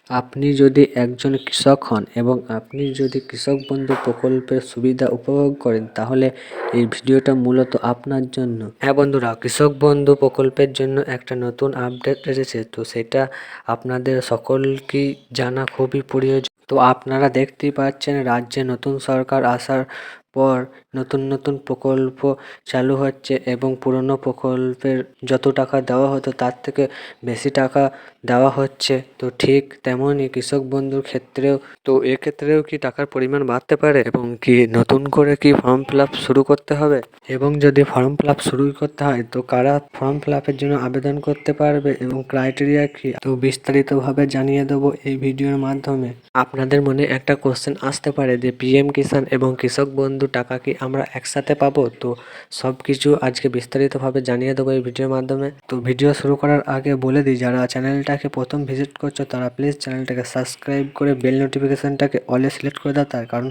আপনি যদি একজন কৃষক হন এবং আপনি যদি কৃষক বন্ধু প্রকল্পের সুবিধা উপভোগ করেন, তাহলে এই ভিডিওটা মূলত আপনার জন্য। হ্যাঁ বন্ধুরা, কৃষক বন্ধু প্রকল্পের জন্য একটা নতুন আপডেট এসেছে, তো সেটা আপনাদের সকলকেই জানা খুবই প্রয়োজন। তো আপনারা দেখতেই পাচ্ছেন, রাজ্যে নতুন সরকার আসার পর নতুন নতুন প্রকল্প চালু হচ্ছে এবং পুরনো প্রকল্পের যত টাকা দেওয়া হতো তার থেকে বেশি টাকা দেওয়া হচ্ছে। তো ঠিক তেমনই কৃষক বন্ধুর ক্ষেত্রেও, তো এক্ষেত্রেও কি টাকার পরিমাণ বাড়তে পারে এবং কি নতুন করে কি ফর্ম ফিল আপ শুরু করতে হবে, এবং যদি ফর্ম ফিল আপ শুরু করতে হয় তো কারা ফর্ম ফিল আপের জন্য আবেদন করতে পারবে এবং ক্রাইটেরিয়া কি, তো বিস্তারিতভাবে জানিয়ে দেবো এই ভিডিওর মাধ্যমে। আপনাদের মনে একটা কোশ্চেন আসতে পারে যে পিএম কিষাণ এবং কৃষক বন্ধু টাকা কি আমরা একসাথে পাবো, তো সব কিছু আজকে বিস্তারিতভাবে জানিয়ে দেবো এই ভিডিওর মাধ্যমে। তো ভিডিও শুরু করার আগে বলে দিই, যারা চ্যানেলটাকে প্রথম ভিজিট করছো তারা প্লিজ চ্যানেলটাকে সাবস্ক্রাইব করে বেল নোটিফিকেশানটাকে অলে সিলেক্ট করে দাও, তার কারণ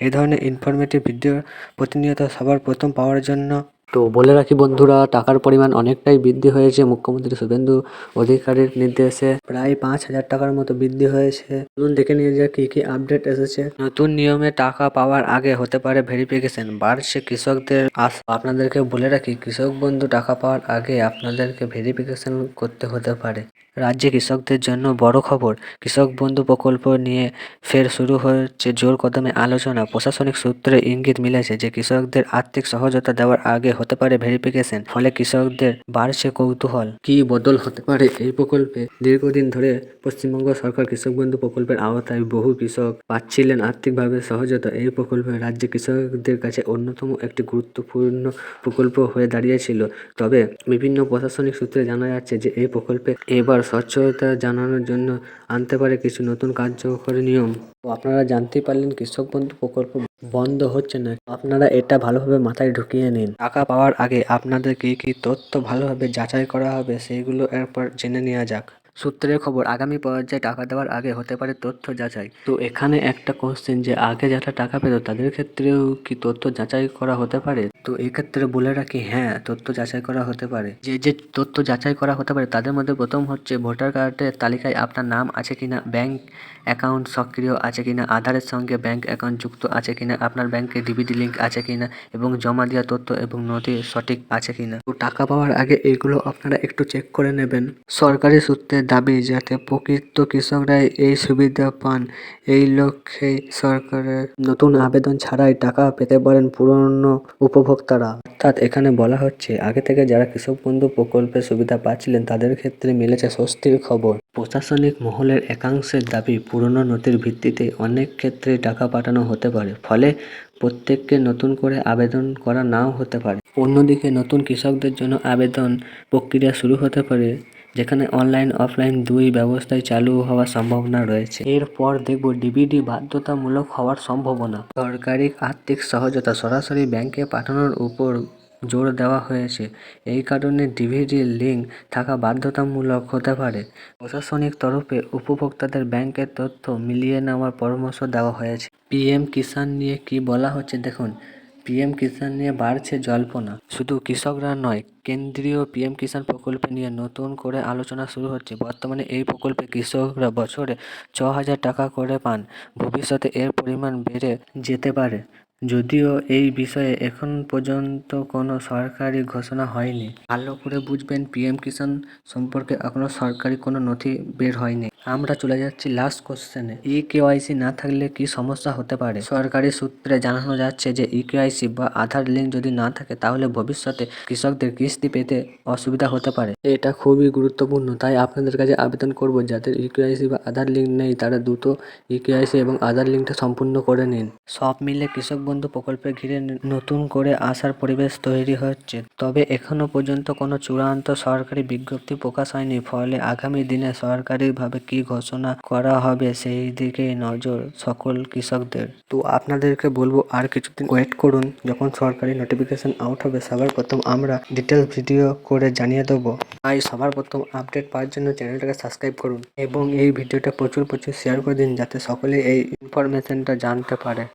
এই ধরনের ইনফরমেটিভ ভিডিও প্রতিনিয়ত সবার প্রথম পাওয়ার জন্য। তো বলে রাখি বন্ধুরা, টাকার পরিমাণ অনেকটাই বৃদ্ধি হয়েছে। মুখ্যমন্ত্রী শুভেন্দু অধিকারীর নির্দেশে প্রায় 5,000 টাকার মতো বৃদ্ধি হয়েছে। চলুন দেখে নিয়ে যাক কি কি আপডেট এসেছে। নতুন নিয়মে টাকা পাওয়ার আগে হতে পারে ভেরিফিকেশন, বাড়ছে কৃষকদের আশা। আপনাদেরকে বলে রাখি, কৃষক বন্ধু টাকা পাওয়ার আগে আপনাদেরকে ভেরিফিকেশন করতে হতে পারে। রাজ্যে কৃষকদের জন্য বড় খবর, কৃষক বন্ধু প্রকল্প নিয়ে ফের শুরু হচ্ছে জোর কদমে আলোচনা। প্রশাসনিক সূত্রে ইঙ্গিত মিলেছে যে কৃষকদের আর্থিক সহায়তা দেওয়ার আগে হতে পারে ভেরিফিকেশন, ফলে কৃষকদের বাড়ছে কৌতূহল। কি বদল হতে পারে এই প্রকল্পে? দীর্ঘদিন ধরে পশ্চিমবঙ্গ সরকার কৃষক বন্ধু প্রকল্পের আওতায় বহু কৃষক পাচ্ছিলেন আর্থিকভাবে সহায়তা। এই প্রকল্পে রাজ্যে কৃষকদের কাছে অন্যতম একটি গুরুত্বপূর্ণ প্রকল্প হয়ে দাঁড়িয়েছিল। তবে বিভিন্ন প্রশাসনিক সূত্রে জানা যাচ্ছে যে এই প্রকল্পে এবার স্বচ্ছতা জানানোর জন্য আনতে পারে কিছু নতুন কার্যকরী নিয়ম। তো আপনারা জানতেই পারলেন কৃষক বন্ধু প্রকল্প বন্ধ হচ্ছে না। আপনারা এটা ভালোভাবে মাথায় ঢুকিয়ে নিন। টাকা পাওয়ার আগে আপনাদের কি কি তথ্য ভালোভাবে যাচাই করা হবে সেইগুলো এরপর জেনে নেওয়া যাক। সূত্রের খবর, আগামী পর্যায়ে টাকা দেওয়ার আগে হতে পারে তথ্য যাচাই। তো এখানে একটা কোশ্চেন যে আগে যারা টাকা পেত তাদের ক্ষেত্রেও কি তথ্য যাচাই করা হতে পারে? তো এক্ষেত্রে বলে রাখি, হ্যাঁ, তথ্য যাচাই করা হতে পারে। যে তথ্য যাচাই করা হতে পারে তাদের মধ্যে প্রথম হচ্ছে ভোটার কার্ডের তালিকায় আপনার নাম আছে কিনা, ব্যাংক অ্যাকাউন্ট সক্রিয় আছে কিনা, আধারের সঙ্গে ব্যাংক অ্যাকাউন্ট যুক্ত আছে কিনা, আপনার ব্যাংকে ডিবিটি লিঙ্ক আছে কিনা এবং জমা দেওয়া তথ্য এবং নথি সঠিক আছে কিনা। তো টাকা পাওয়ার আগে এগুলো আপনারা একটু চেক করে নেবেন। সরকারি সূত্রে দাবি, যাতে প্রকৃত কৃষকরাই এই সুবিধা পান, এই লক্ষ্যে সরকারের নতুন আবেদন ছাড়াই টাকা পেতে পারেন পুরনো উপভোক্তারা। অর্থাৎ এখানে বলা হচ্ছে আগে থেকে যারা কৃষক বন্ধু প্রকল্পের সুবিধা পাচ্ছিলেন তাদের ক্ষেত্রে মিলেছে স্বস্তির খবর। প্রশাসনিক মহলের একাংশের দাবি, পুরনো নথির ভিত্তিতে অনেক ক্ষেত্রে টাকা পাঠানো হতে পারে, ফলে প্রত্যেককে নতুন করে আবেদন করা নাও হতে পারে। অন্যদিকে নতুন কৃষকদের জন্য আবেদন প্রক্রিয়া শুরু হতে পারে, যেখানে অনলাইন অফলাইন দুই ব্যবস্থায় চালু হওয়ার সম্ভাবনা রয়েছে। এরপর দেখব ডিবিটি বাধ্যতামূলক হওয়ার সম্ভাবনা। সরকারি আর্থিক সহায়তা সরাসরি ব্যাংকে পাঠানোর উপর জোর দেওয়া হয়েছে, এই কারণে ডিবিটি লিঙ্ক থাকা বাধ্যতামূলক হতে পারে। প্রশাসনিক তরফে উপভোক্তাদের ব্যাংকের তথ্য মিলিয়ে নেওয়ার পরামর্শ দেওয়া হয়েছে। পিএম কিষাণ নিয়ে কি বলা হচ্ছে দেখুন। পিএম কিষাণ নিয়ে বাড়ছে জল্পনা। শুধু কৃষকরা নয়, কেন্দ্রীয় পিএম কিষাণ প্রকল্প নিয়ে নতুন করে আলোচনা শুরু হচ্ছে। বর্তমানে এই প্রকল্পে কৃষকরা বছরে 6,000 টাকা করে পান। ভবিষ্যতে এর পরিমাণ বেড়ে যেতে পারে, যদিও এই বিষয়ে এখন পর্যন্ত কোনো সরকারি ঘোষণা হয়নি। ভালো করে বুঝবেন, পিএম কিষাণ সম্পর্কে এখনো সরকারি কোনো নথি বের হয়নি। আমরা চলে যাচ্ছি লাস্ট কোশ্চেনে। ইকেওয়াইসি না থাকলে কি সমস্যা হতে পারে? সরকারি সূত্রে জানানো যাচ্ছে যে ইকেওয়াইসি বা আধার লিঙ্ক যদি না থাকে তাহলে ভবিষ্যতে কৃষকদের কিস্তি পেতে অসুবিধা হতে পারে। এটা খুবই গুরুত্বপূর্ণ, তাই আপনাদের কাছে আবেদন করব যাদের ইকেওয়াইসি বা আধার লিঙ্ক নেই তারা দ্রুত ইকেওয়াইসি এবং আধার লিঙ্কটা সম্পূর্ণ করে নিন। সব মিলে কৃষক বন্ধু প্রকল্পে ঘিরে নতুন করে আসার পরিবেশ তৈরি হচ্ছে, তবে এখনো পর্যন্ত কোনো চূড়ান্ত সরকারি বিজ্ঞপ্তি প্রকাশ হয়নি, ফলে আগামী দিনে সরকারিভাবে কি ঘোষণা করা হবে সেই দিকে নজর সকল কৃষকদের। তো আপনাদেরকে বলবো আর কিছুদিন ওয়েট করুন, যখন সরকারি নোটিফিকেশন আউট হবে সবার প্রথম আমরা ডিটেলস ভিডিও করে জানিয়ে দেবো। তাই সবার প্রথম আপডেট পাওয়ার জন্য চ্যানেলটাকে সাবস্ক্রাইব করুন এবং এই ভিডিওটা প্রচুর শেয়ার করে দিন, যাতে সকলে এই ইনফরমেশনটা জানতে পারে।